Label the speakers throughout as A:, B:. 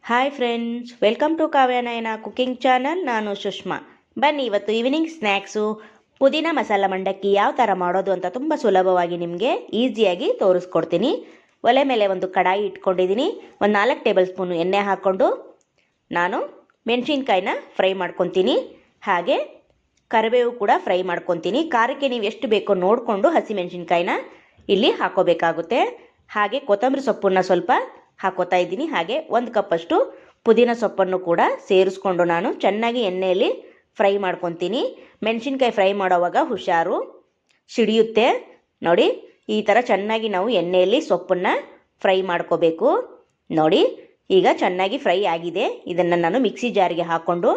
A: Hi friends, welcome to Kavyanayana cooking channel. ನಾನು ಸುಷ್ಮಾ. ಬನ್ನಿ ಇವತ್ತು ಈವ್ನಿಂಗ್ ಸ್ನ್ಯಾಕ್ಸು ಪುದೀನ ಮಸಾಲ ಮಂಡಕ್ಕಿ ಯಾವ ಥರ ಮಾಡೋದು ಅಂತ ತುಂಬ ಸುಲಭವಾಗಿ ನಿಮಗೆ ಈಸಿಯಾಗಿ ತೋರಿಸ್ಕೊಡ್ತೀನಿ. ಒಲೆ ಮೇಲೆ ಒಂದು ಕಡಾಯಿ ಇಟ್ಕೊಂಡಿದ್ದೀನಿ. ಒಂದು 4 ಟೇಬಲ್ ಸ್ಪೂನು ಎಣ್ಣೆ ಹಾಕ್ಕೊಂಡು ನಾನು ಮೆಣಸಿನ್ಕಾಯಿನ ಫ್ರೈ ಮಾಡ್ಕೊತೀನಿ. ಹಾಗೆ ಕರಿಬೇವು ಕೂಡ ಫ್ರೈ ಮಾಡ್ಕೊತೀನಿ. ಖಾರಕ್ಕೆ ನೀವು ಎಷ್ಟು ಬೇಕೋ ನೋಡಿಕೊಂಡು ಹಸಿಮೆಣಸಿನ್ಕಾಯಿನ ಇಲ್ಲಿ ಹಾಕೋಬೇಕಾಗುತ್ತೆ. ಹಾಗೆ ಕೊತ್ತಂಬರಿ ಸೊಪ್ಪನ್ನು ಸ್ವಲ್ಪ ಹಾಕೋತಾ ಇದ್ದೀನಿ. ಹಾಗೆ 1 ಕಪ್ಪಷ್ಟು ಪುದೀನ ಸೊಪ್ಪನ್ನು ಕೂಡ ಸೇರಿಸ್ಕೊಂಡು ನಾನು ಚೆನ್ನಾಗಿ ಎಣ್ಣೆಯಲ್ಲಿ ಫ್ರೈ ಮಾಡ್ಕೊತೀನಿ. ಮೆಣಸಿನ್ಕಾಯಿ ಫ್ರೈ ಮಾಡೋವಾಗ ಹುಷಾರು, ಸಿಡಿಯುತ್ತೆ. ನೋಡಿ, ಈ ಥರ ಚೆನ್ನಾಗಿ ನಾವು ಎಣ್ಣೆಯಲ್ಲಿ ಸೊಪ್ಪನ್ನು ಫ್ರೈ ಮಾಡ್ಕೋಬೇಕು. ನೋಡಿ, ಈಗ ಚೆನ್ನಾಗಿ ಫ್ರೈ ಆಗಿದೆ. ಇದನ್ನು ನಾನು ಮಿಕ್ಸಿ ಜಾರಿಗೆ ಹಾಕ್ಕೊಂಡು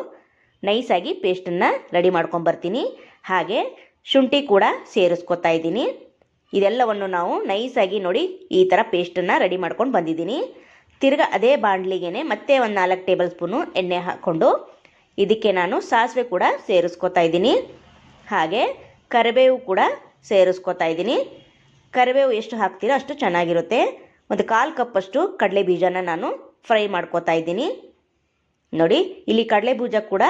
A: ನೈಸಾಗಿ ಪೇಸ್ಟನ್ನು ರೆಡಿ ಮಾಡ್ಕೊಂಬರ್ತೀನಿ. ಹಾಗೆ ಶುಂಠಿ ಕೂಡ ಸೇರಿಸ್ಕೊತಾ ಇದ್ದೀನಿ. ಇದೆಲ್ಲವನ್ನು ನಾವು ನೈಸಾಗಿ ನೋಡಿ ಈ ಥರ ಪೇಸ್ಟನ್ನು ರೆಡಿ ಮಾಡ್ಕೊಂಡು ಬಂದಿದ್ದೀನಿ. ತಿರ್ಗಾ ಅದೇ ಬಾಣಲಿಗೆ ಮತ್ತೆ ಒಂದು 4 ಟೇಬಲ್ ಸ್ಪೂನು ಎಣ್ಣೆ ಹಾಕ್ಕೊಂಡು ಇದಕ್ಕೆ ನಾನು ಸಾಸಿವೆ ಕೂಡ ಸೇರಿಸ್ಕೊತಾ ಇದ್ದೀನಿ. ಹಾಗೆ ಕರಿಬೇವು ಕೂಡ ಸೇರಿಸ್ಕೊತಾ ಇದ್ದೀನಿ. ಕರಿಬೇವು ಎಷ್ಟು ಹಾಕ್ತೀರೋ ಅಷ್ಟು ಚೆನ್ನಾಗಿರುತ್ತೆ. ಒಂದು 1/4 ಕಪ್ಪಷ್ಟು ಕಡಲೆ ಬೀಜನ ನಾನು ಫ್ರೈ ಮಾಡ್ಕೊತಾ ಇದ್ದೀನಿ. ನೋಡಿ, ಇಲ್ಲಿ ಕಡಲೆ ಬೀಜ ಕೂಡ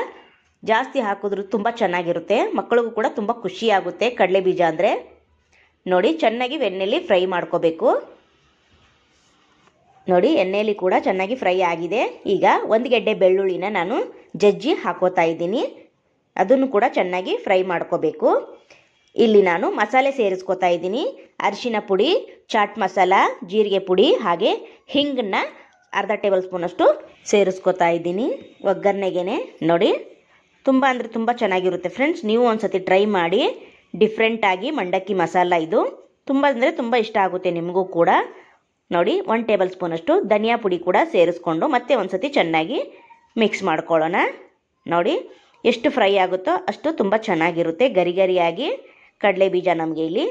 A: ಜಾಸ್ತಿ ಹಾಕಿದ್ರೂ ತುಂಬ ಚೆನ್ನಾಗಿರುತ್ತೆ. ಮಕ್ಕಳಿಗೂ ಕೂಡ ತುಂಬ ಖುಷಿಯಾಗುತ್ತೆ ಕಡಲೆ ಬೀಜ ಅಂದರೆ. ನೋಡಿ, ಚೆನ್ನಾಗಿ ಎಣ್ಣೆಯಲ್ಲಿ ಫ್ರೈ ಮಾಡ್ಕೋಬೇಕು. ನೋಡಿ, ಎಣ್ಣೆಯಲ್ಲಿ ಕೂಡ ಚೆನ್ನಾಗಿ ಫ್ರೈ ಆಗಿದೆ. ಈಗ 1 ಗೆಡ್ಡೆ ಬೆಳ್ಳುಳ್ಳಿನ ನಾನು ಜಜ್ಜಿ ಹಾಕೋತಾ ಇದ್ದೀನಿ. ಅದನ್ನು ಕೂಡ ಚೆನ್ನಾಗಿ ಫ್ರೈ ಮಾಡ್ಕೋಬೇಕು. ಇಲ್ಲಿ ನಾನು ಮಸಾಲೆ ಸೇರಿಸ್ಕೊತಾ ಇದ್ದೀನಿ. ಅರಿಶಿನ ಪುಡಿ, ಚಾಟ್ ಮಸಾಲ, ಜೀರಿಗೆ ಪುಡಿ, ಹಾಗೆ ಹಿಂಗನ್ನ ಅರ್ಧ ಟೇಬಲ್ ಸ್ಪೂನಷ್ಟು ಸೇರಿಸ್ಕೊತಾ ಇದ್ದೀನಿ ಒಗ್ಗರಣೆಗೆ. ನೋಡಿ, ತುಂಬ ಅಂದರೆ ತುಂಬ ಚೆನ್ನಾಗಿರುತ್ತೆ ಫ್ರೆಂಡ್ಸ್. ನೀವು ಒಂದು ಸತಿ ಟ್ರೈ ಮಾಡಿ. ಡಿಫ್ರೆಂಟಾಗಿ ಮಂಡಕ್ಕಿ ಮಸಾಲ ಇದು ತುಂಬ ಅಂದರೆ ತುಂಬ ಇಷ್ಟ ಆಗುತ್ತೆ ನಿಮಗೂ ಕೂಡ. ನೋಡಿ, 1 ಟೇಬಲ್ ಸ್ಪೂನಷ್ಟು ಧನಿಯಾ ಪುಡಿ ಕೂಡ ಸೇರಿಸ್ಕೊಂಡು ಮತ್ತೆ ಒಂದು ಸತಿ ಚೆನ್ನಾಗಿ ಮಿಕ್ಸ್ ಮಾಡ್ಕೊಳ್ಳೋಣ. ನೋಡಿ, ಎಷ್ಟು ಫ್ರೈ ಆಗುತ್ತೋ ಅಷ್ಟು ತುಂಬ ಚೆನ್ನಾಗಿರುತ್ತೆ. ಗರಿ ಗರಿಯಾಗಿ ಕಡಲೆ ಬೀಜ ನಮಗೆ ಇಲ್ಲಿ.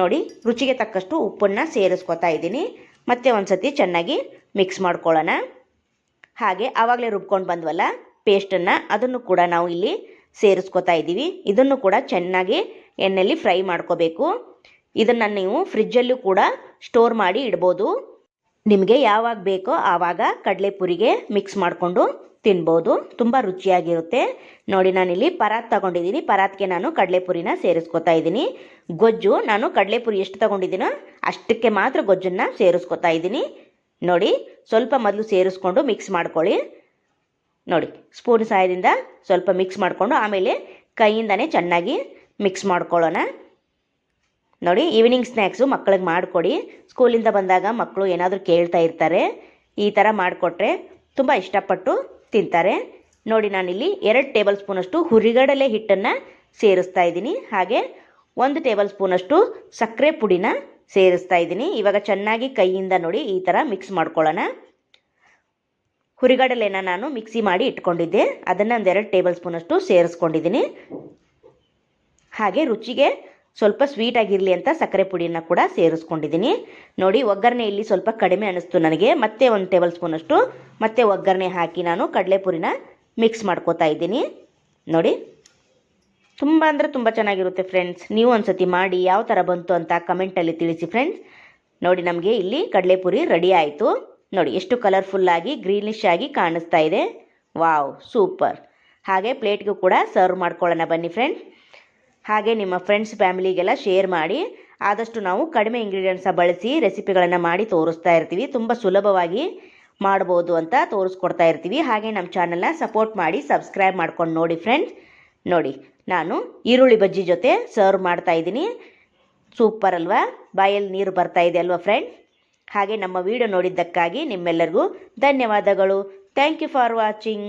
A: ನೋಡಿ, ರುಚಿಗೆ ತಕ್ಕಷ್ಟು ಉಪ್ಪನ್ನು ಸೇರಿಸ್ಕೊತಾ ಇದ್ದೀನಿ. ಮತ್ತೆ ಒಂದು ಸತಿ ಚೆನ್ನಾಗಿ ಮಿಕ್ಸ್ ಮಾಡ್ಕೊಳ್ಳೋಣ. ಹಾಗೆ ಆವಾಗಲೇ ರುಬ್ಕೊಂಡು ಬಂದ್ವಲ್ಲ ಪೇಸ್ಟನ್ನು, ಅದನ್ನು ಕೂಡ ನಾವು ಇಲ್ಲಿ ಸೇರಿಸ್ಕೊತಾ ಇದ್ದೀವಿ. ಇದನ್ನು ಕೂಡ ಚೆನ್ನಾಗಿ ಎಣ್ಣೆಯಲ್ಲಿ ಫ್ರೈ ಮಾಡ್ಕೋಬೇಕು. ಇದನ್ನು ನೀವು ಫ್ರಿಜ್ಜಲ್ಲೂ ಕೂಡ ಸ್ಟೋರ್ ಮಾಡಿ ಇಡ್ಬೋದು. ನಿಮಗೆ ಯಾವಾಗ ಬೇಕೋ ಆವಾಗ ಕಡಲೆಪುರಿಗೆ ಮಿಕ್ಸ್ ಮಾಡಿಕೊಂಡು ತಿನ್ಬೋದು. ತುಂಬ ರುಚಿಯಾಗಿರುತ್ತೆ. ನೋಡಿ, ನಾನಿಲ್ಲಿ ಪರಾತ್ ತಗೊಂಡಿದ್ದೀನಿ. ಪರಾತ್ಗೆ ನಾನು ಕಡಲೆಪುರಿನ ಸೇರಿಸ್ಕೊತಾ ಇದ್ದೀನಿ. ಗೊಜ್ಜು ನಾನು ಕಡಲೆಪುರಿ ಎಷ್ಟು ತಗೊಂಡಿದ್ದೀನೋ ಅಷ್ಟಕ್ಕೆ ಮಾತ್ರ ಗೊಜ್ಜನ್ನು ಸೇರಿಸ್ಕೊತಾ ಇದ್ದೀನಿ. ನೋಡಿ, ಸ್ವಲ್ಪ ಮೊದಲು ಸೇರಿಸ್ಕೊಂಡು ಮಿಕ್ಸ್ ಮಾಡ್ಕೊಳ್ಳಿ. ನೋಡಿ, ಸ್ಪೂನ್ ಸಹಾಯದಿಂದ ಸ್ವಲ್ಪ ಮಿಕ್ಸ್ ಮಾಡಿಕೊಂಡು ಆಮೇಲೆ ಕೈಯಿಂದನೇ ಚೆನ್ನಾಗಿ ಮಿಕ್ಸ್ ಮಾಡ್ಕೊಳ್ಳೋಣ. ನೋಡಿ, ಈವ್ನಿಂಗ್ ಸ್ನ್ಯಾಕ್ಸು ಮಕ್ಕಳಿಗೆ ಮಾಡಿಕೊಡಿ. ಸ್ಕೂಲಿಂದ ಬಂದಾಗ ಮಕ್ಕಳು ಏನಾದರೂ ಕೇಳ್ತಾ ಇರ್ತಾರೆ. ಈ ಥರ ಮಾಡಿಕೊಟ್ರೆ ತುಂಬ ಇಷ್ಟಪಟ್ಟು ತಿಂತಾರೆ. ನೋಡಿ, ನಾನಿಲ್ಲಿ 2 ಟೇಬಲ್ ಸ್ಪೂನಷ್ಟು ಹುರಿಗಡಲೆ ಹಿಟ್ಟನ್ನು ಸೇರಿಸ್ತಾ ಇದ್ದೀನಿ. ಹಾಗೆ 1 ಟೇಬಲ್ ಸ್ಪೂನಷ್ಟು ಸಕ್ಕರೆ ಪುಡಿನ ಸೇರಿಸ್ತಾ ಇದ್ದೀನಿ. ಇವಾಗ ಚೆನ್ನಾಗಿ ಕೈಯಿಂದ ನೋಡಿ ಈ ಥರ ಮಿಕ್ಸ್ ಮಾಡ್ಕೊಳ್ಳೋಣ. ಹುರಿಗಡಲೆನ ನಾನು ಮಿಕ್ಸಿ ಮಾಡಿ ಇಟ್ಕೊಂಡಿದ್ದೆ, ಅದನ್ನು ಒಂದು 2 ಟೇಬಲ್ ಸ್ಪೂನಷ್ಟು ಸೇರಿಸ್ಕೊಂಡಿದ್ದೀನಿ. ಹಾಗೆ ರುಚಿಗೆ ಸ್ವಲ್ಪ ಸ್ವೀಟಾಗಿರಲಿ ಅಂತ ಸಕ್ಕರೆ ಪುಡಿನ ಕೂಡ ಸೇರಿಸ್ಕೊಂಡಿದ್ದೀನಿ. ನೋಡಿ, ಒಗ್ಗರಣೆ ಇಲ್ಲಿ ಸ್ವಲ್ಪ ಕಡಿಮೆ ಅನ್ನಿಸ್ತು ನನಗೆ. ಮತ್ತೆ 1 ಟೇಬಲ್ ಸ್ಪೂನಷ್ಟು ಮತ್ತೆ ಒಗ್ಗರಣೆ ಹಾಕಿ ನಾನು ಕಡಲೆಪುರಿನ ಮಿಕ್ಸ್ ಮಾಡ್ಕೋತಾ ಇದ್ದೀನಿ. ನೋಡಿ, ತುಂಬ ಅಂದರೆ ತುಂಬ ಚೆನ್ನಾಗಿರುತ್ತೆ ಫ್ರೆಂಡ್ಸ್. ನೀವು ಒಂದು ಸತಿ ಮಾಡಿ ಯಾವ ಥರ ಬಂತು ಅಂತ ಕಮೆಂಟಲ್ಲಿ ತಿಳಿಸಿ ಫ್ರೆಂಡ್ಸ್. ನೋಡಿ, ನಮಗೆ ಇಲ್ಲಿ ಕಡಲೆಪುರಿ ರೆಡಿ ಆಯಿತು. ನೋಡಿ, ಎಷ್ಟು ಕಲರ್ಫುಲ್ಲಾಗಿ ಗ್ರೀನಿಶ್ ಆಗಿ ಕಾಣಿಸ್ತಾ ಇದೆ. Wow, super. ಹಾಗೆ ಪ್ಲೇಟ್ಗೂ ಕೂಡ ಸರ್ವ್ ಮಾಡ್ಕೊಳ್ಳೋಣ ಬನ್ನಿ ಫ್ರೆಂಡ್ಸ್. ಹಾಗೆ ನಿಮ್ಮ ಫ್ರೆಂಡ್ಸ್ ಫ್ಯಾಮಿಲಿಗೆಲ್ಲ ಶೇರ್ ಮಾಡಿ. ಆದಷ್ಟು ನಾವು ಕಡಿಮೆ ಇಂಗ್ರೀಡಿಯೆಂಟ್ಸ ಬಳಸಿ ರೆಸಿಪಿಗಳನ್ನು ಮಾಡಿ ತೋರಿಸ್ತಾ ಇರ್ತೀವಿ. ತುಂಬ ಸುಲಭವಾಗಿ ಮಾಡ್ಬೋದು ಅಂತ ತೋರಿಸ್ಕೊಡ್ತಾ ಇರ್ತೀವಿ. ಹಾಗೆ ನಮ್ಮ ಚಾನಲ್ನ ಸಪೋರ್ಟ್ ಮಾಡಿ ಸಬ್ಸ್ಕ್ರೈಬ್ ಮಾಡ್ಕೊಂಡು ನೋಡಿ ಫ್ರೆಂಡ್ಸ್. ನೋಡಿ, ನಾನು ಈರುಳ್ಳಿ ಬಜ್ಜಿ ಜೊತೆ ಸರ್ವ್ ಮಾಡ್ತಾ ಇದ್ದೀನಿ. ಸೂಪರ್ ಅಲ್ವಾ? ಬಾಯಲ್ಲಿ ನೀರು ಬರ್ತಾ ಇದೆ ಅಲ್ವಾ ಫ್ರೆಂಡ್ಸ್? ಹಾಗೆ ನಮ್ಮ ವಿಡಿಯೋ ನೋಡಿದ್ದಕ್ಕಾಗಿ ನಿಮ್ಮೆಲ್ಲರಿಗೂ ಧನ್ಯವಾದಗಳು. Thank you for watching.